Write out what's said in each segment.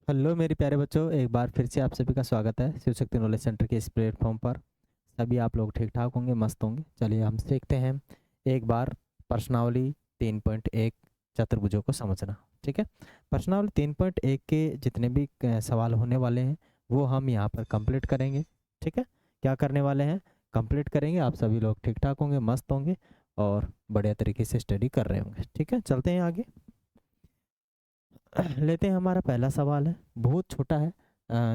Hello मेरे प्यारे बच्चों, एक बार फिर से आप सभी का स्वागत है शिव शक्ति नॉलेज सेंटर के इस प्लेटफॉर्म पर। सभी आप लोग ठीक ठाक होंगे, मस्त होंगे। चलिए हम सीखते हैं एक बार प्रश्नावली 3.1 चतुर्भुजों को समझना। ठीक है, प्रश्नावली 3.1 के जितने भी सवाल होने वाले हैं वो हम यहाँ पर कंप्लीट करेंगे। ठीक है, क्या करने वाले हैं, कंप्लीट करेंगे। आप सभी लोग ठीक ठाक होंगे, मस्त होंगे और बढ़िया तरीके से स्टडी कर रहे होंगे। ठीक है, चलते हैं आगे। लेते हैं, हमारा पहला सवाल है, बहुत छोटा है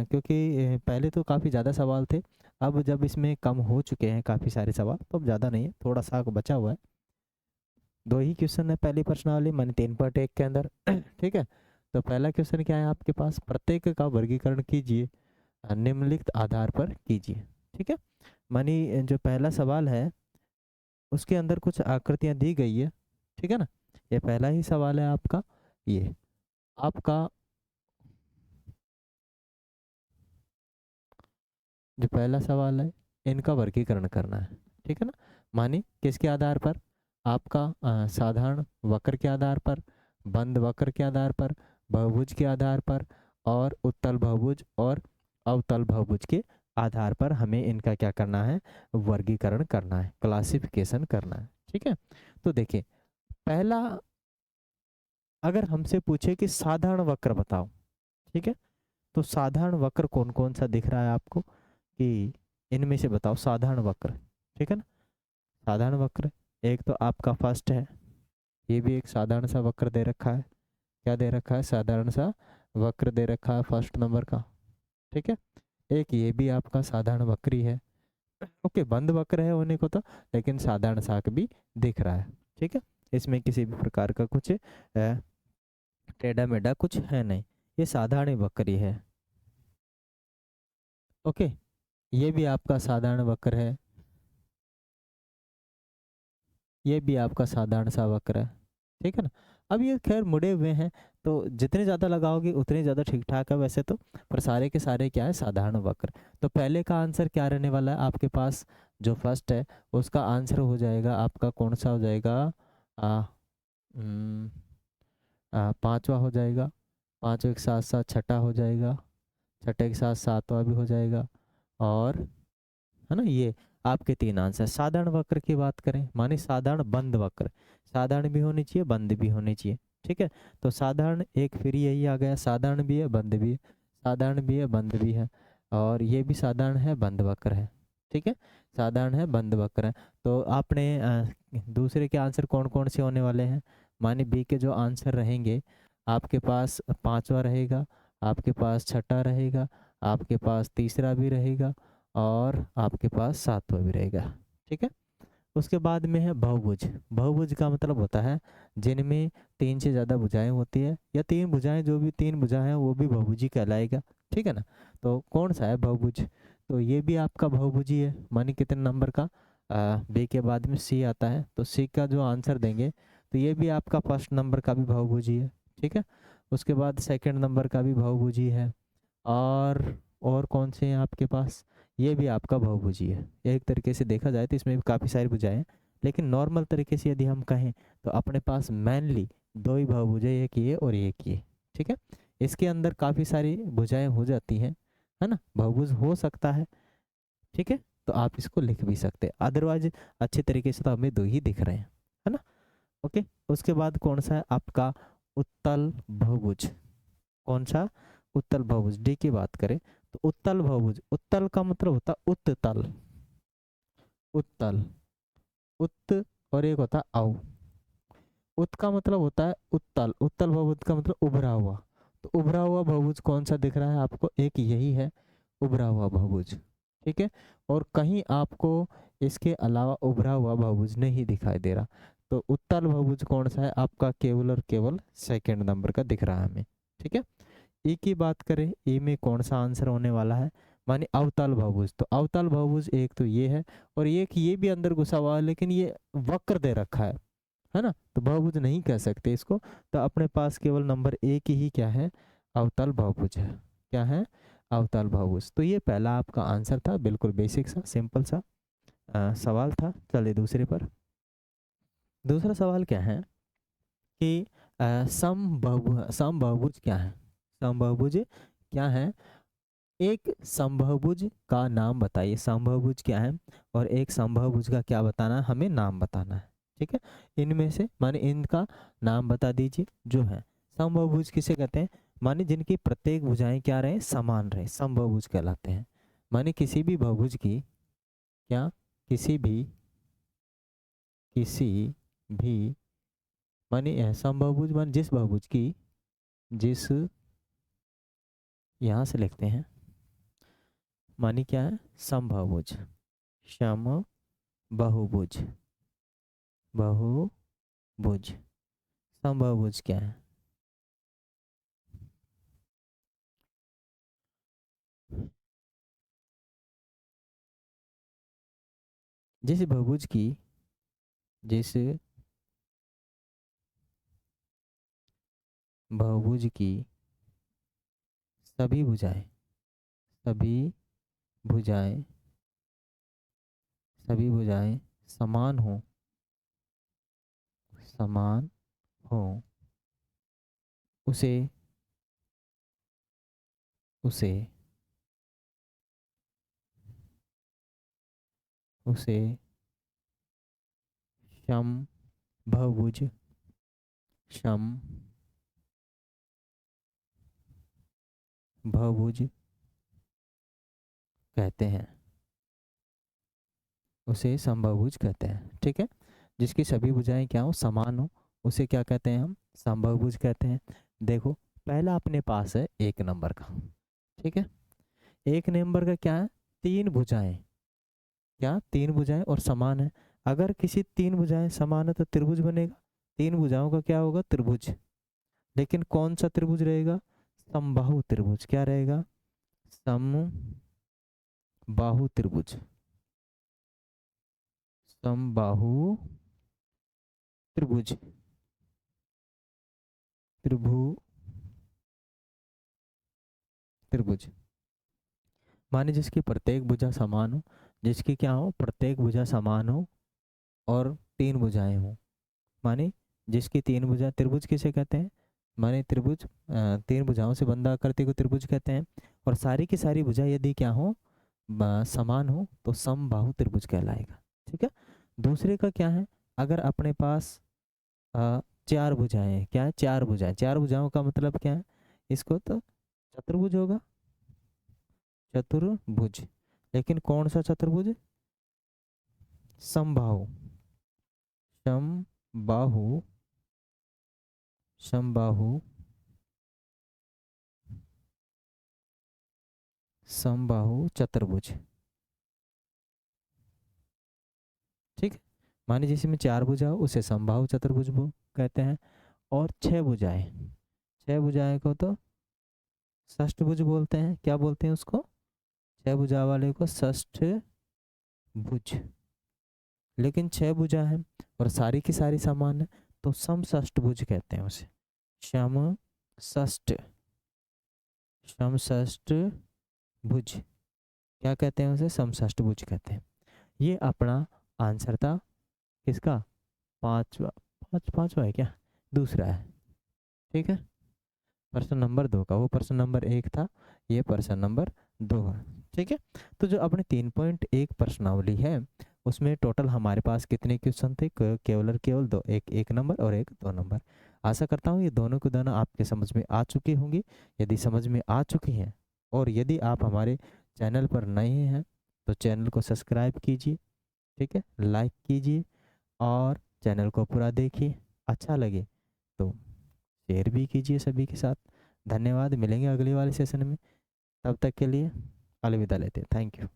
क्योंकि पहले तो काफ़ी ज़्यादा सवाल थे। अब जब इसमें कम हो चुके हैं काफ़ी सारे सवाल, तो अब ज़्यादा नहीं है, थोड़ा सा बचा हुआ है। दो ही क्वेश्चन है पहली प्रश्नावली मानी 3.1 के अंदर। ठीक है, तो पहला क्वेश्चन क्या है आपके पास, प्रत्येक का वर्गीकरण कीजिए निम्नलिखित आधार पर कीजिए। ठीक है, मानी जो पहला सवाल है उसके अंदर कुछ आकृतियां दी गई है। ठीक है ना, ये पहला ही सवाल है आपका। ये आपका जो पहला सवाल है इनका वर्गीकरण करना है। ठीक है ना, माने किसके आधार पर, आपका साधारण वक्र के आधार पर, बंद वक्र के आधार पर, बहुभुज के आधार पर और उत्तल बहुभुज और अवतल बहुभुज के आधार पर हमें इनका क्या करना है, वर्गीकरण करना है, क्लासिफिकेशन करना है। ठीक है, तो देखिए पहला, अगर हमसे पूछे कि साधारण वक्र बताओ, ठीक है, तो साधारण वक्र कौन कौन सा दिख रहा है आपको, कि इनमें से बताओ साधारण वक्र। ठीक है ना, साधारण वक्र एक तो आपका फर्स्ट है, ये भी एक साधारण सा वक्र दे रखा है। क्या दे रखा है, साधारण सा वक्र दे रखा है फर्स्ट नंबर का। ठीक है, एक ये भी आपका साधारण वक्र ही है। ओके, बंद वक्र है होने को तो, लेकिन साधारण साक भी दिख रहा है। ठीक है, इसमें किसी भी प्रकार का कुछ टेढ़ा मेढ़ा कुछ है नहीं, ये साधारण वक्र ही है। ओके, ये भी आपका साधारण वक्र है, ये भी आपका साधारण सा वक्र है। ठीक है ना, अब ये खैर मुड़े हुए हैं, तो जितने ज़्यादा लगाओगे उतने ज़्यादा ठीक ठाक है वैसे तो, पर सारे के सारे क्या है, साधारण वक्र। तो पहले का आंसर क्या रहने वाला है आपके पास, जो फर्स्ट है उसका आंसर हो जाएगा आपका, कौन सा हो जाएगा, हम्म, पांचवा हो जाएगा। पांचवे के साथ साथ छठा हो जाएगा, छठे के साथ सातवां भी हो जाएगा, और है ना, ये आपके तीन आंसर। साधारण वक्र की बात करें, माने साधारण बंद वक्र, साधारण भी होनी चाहिए बंद भी होनी चाहिए। ठीक है, तो साधारण एक फिर यही आ गया, साधारण भी है बंद भी है, साधारण भी है बंद भी है, और ये भी साधारण है बंद वक्र है। ठीक है, साधारण है बंद वक्र है। तो आपने दूसरे के आंसर कौन कौन से होने वाले हैं, माने बी के जो आंसर रहेंगे, आपके पास पांचवा रहेगा, आपके पास छठा रहेगा, आपके पास तीसरा भी रहेगा, और आपके पास सातवां भी रहेगा। ठीक है, उसके बाद में है बहुभुज। बहुभुज का मतलब होता है जिनमें तीन से ज़्यादा भुजाएं होती है, या तीन भुजाएं, जो भी तीन भुजाएं हैं वो भी बहुभुजी कहलाएगा। ठीक है ना, तो कौन सा है बहुभुज, तो ये भी आपका बहुभुजी है। मानी कितने नंबर का, बी के बाद में सी आता है, तो सी का जो आंसर देंगे तो ये भी आपका फर्स्ट नंबर का भी बहुभुजी है। ठीक है, उसके बाद सेकंड नंबर का भी बहुभुजी है, और कौन से हैं आपके पास, ये भी आपका बहुभुजी है। एक तरीके से देखा जाए तो इसमें भी काफ़ी सारी भुजाएं हैं, लेकिन नॉर्मल तरीके से यदि हम कहें तो अपने पास मेनली दो ही बहुभुज है, एक ये और एक ये। ठीक है, इसके अंदर काफ़ी सारी भुजाएं हो जाती हैं, है ना, बहुभुज हो सकता है। ठीक है, तो आप इसको लिख भी सकते हैं, अदरवाइज अच्छे तरीके से तो हमें दो ही दिख रहे हैं, है ना। ओके, उसके बाद कौन सा है आपका, उत्तल बहुभुज। कौन सा, उत्तल बहुभुज। डी की बात करें तो उत्तल बहुभुज, उत्तल का मतलब होता है उत्तल, उत्तल, उत्त, और एक होता है अव। उत्त का मतलब होता है उत्तल, उत्तल बहुभुज का मतलब उभरा हुआ। तो उभरा हुआ बहुभुज कौन सा दिख रहा है आपको, एक यही है उभरा हुआ बहुभुज। ठीक है, और कहीं आपको इसके अलावा उभरा हुआ बहुभुज नहीं दिखाई दे रहा, तो उत्तल बहुभुज कौन सा है आपका, केवल और केवल सेकंड नंबर का दिख रहा है हमें। ठीक है, ई की बात करें, ई में कौन सा आंसर होने वाला है, माने अवतल बहुभुज। तो अवतल बहुभुज एक तो ये है, और एक ये भी अंदर घुसा हुआ है, लेकिन ये वक्र दे रखा है ना, तो बहुभुज नहीं कह सकते इसको। तो अपने पास केवल नंबर एक ही क्या है, अवतल बहुभुज है। क्या है, अवतल बहुभुज। तो ये पहला आपका आंसर था, बिल्कुल बेसिक सा सिंपल सा सवाल था। चलिए दूसरे पर, दूसरा सवाल क्या है कि सम बहुभुज क्या है, समबाहुभुज क्या है? एक समबाहुभुज का नाम बताइए, समबाहुभुज क्या है, और एक समबाहुभुज का क्या बताना है, हमें नाम बताना है। ठीक है, इनमें से माने इनका नाम बता दीजिए जो है। समबाहुभुज किसे कहते हैं? माने जिनकी प्रत्येक भुजाएं क्या रहे, समान रहे, समबाहुभुज कहलाते हैं। माने किसी भी बहुभुज की क्या, किसी भी माने समबाहुभुज माने जिस बहुभुज की, जिस, यहाँ से लिखते हैं, माने क्या है, समबाहुभुज, सम बहुभुज, बहुभुज, समबाहुभुज क्या है? जिस बहुभुज की, जिस बहुभुज की सभी भुजाएं, सभी भुजाएं, सभी भुजाएं समान हो, समान हो, उसे, उसे, उसे सम बहुभुज, सम बहुभुज कहते हैं, उसे समबाहुभुज कहते हैं। ठीक है, जिसकी सभी भुजाएं क्या हो, समान हो, उसे क्या कहते हैं हम, समबाहुभुज कहते हैं। देखो पहला अपने पास है एक नंबर का। ठीक है, एक नंबर का क्या है, तीन भुजाएं, क्या, तीन भुजाएं और समान है। अगर किसी तीन भुजाएं समान है तो त्रिभुज बनेगा, तीन भुजाओं का क्या होगा, त्रिभुज। लेकिन कौन सा त्रिभुज रहेगा, समबाहु त्रिभुज। क्या रहेगा, समबाहु त्रिभुज, समबाहु त्रिभुज, त्रिभु त्रिभुज माने जिसकी प्रत्येक भुजा समान हो, जिसकी क्या हो, प्रत्येक भुजा समान हो और तीन भुजाएं हो। माने जिसकी तीन भुजा, त्रिभुज किसे कहते हैं, माने त्रिभुज तीन भुजाओं से बंधा आकृति को त्रिभुज कहते हैं। और सारी की सारी भुजा यदि क्या हो, समान हो तो समबाहु त्रिभुज कहलाएगा। ठीक है, दूसरे का क्या है, अगर अपने पास चार भुजाएं हैं, क्या है, चार भुजाएं, चार भुजाओं का मतलब क्या है, इसको तो चतुर्भुज होगा, चतुर्भुज। लेकिन कौन सा चतुर्भुज, समबाहु, समबाहु, समबाहु, समबाहु चतुर्भुज। ठीक है, माने जिसमें चार भुजा हो उसे समबाहु चतुर्भुज कहते हैं। और छह भुजाएं, छह भुजाएं को तो षष्ठभुज बोलते हैं। क्या बोलते हैं उसको, छह भुजा वाले को षष्ठ भुज। लेकिन छह भुजा है और सारी की सारी समान है तो समषष्ठभुज कहते हैं उसे, सम षष्ठ, समषष्ठ भुज क्या कहते हैं उसे, समषष्ठभुज कहते हैं। ये अपना आंसर था किसका, पांचवा, पांचवा है क्या, दूसरा है। ठीक है, प्रश्न नंबर 2 का, वो प्रश्न नंबर 1 था, ये प्रश्न नंबर 2 है। ठीक है, तो जो अपने 3.1 प्रश्नावली है उसमें टोटल हमारे पास कितने क्वेश्चन थे, केवल दो, एक नंबर और एक 2 नंबर। आशा करता हूँ ये दोनों के दोनों आपके समझ में आ चुकी होंगी। यदि समझ में आ चुकी हैं और यदि आप हमारे चैनल पर नए हैं तो चैनल को सब्सक्राइब कीजिए। ठीक है, लाइक कीजिए और चैनल को पूरा देखिए, अच्छा लगे तो शेयर भी कीजिए सभी के साथ। धन्यवाद, मिलेंगे अगली वाले सेशन में, तब तक के लिए अलविदा लेते हैं, थैंक यू।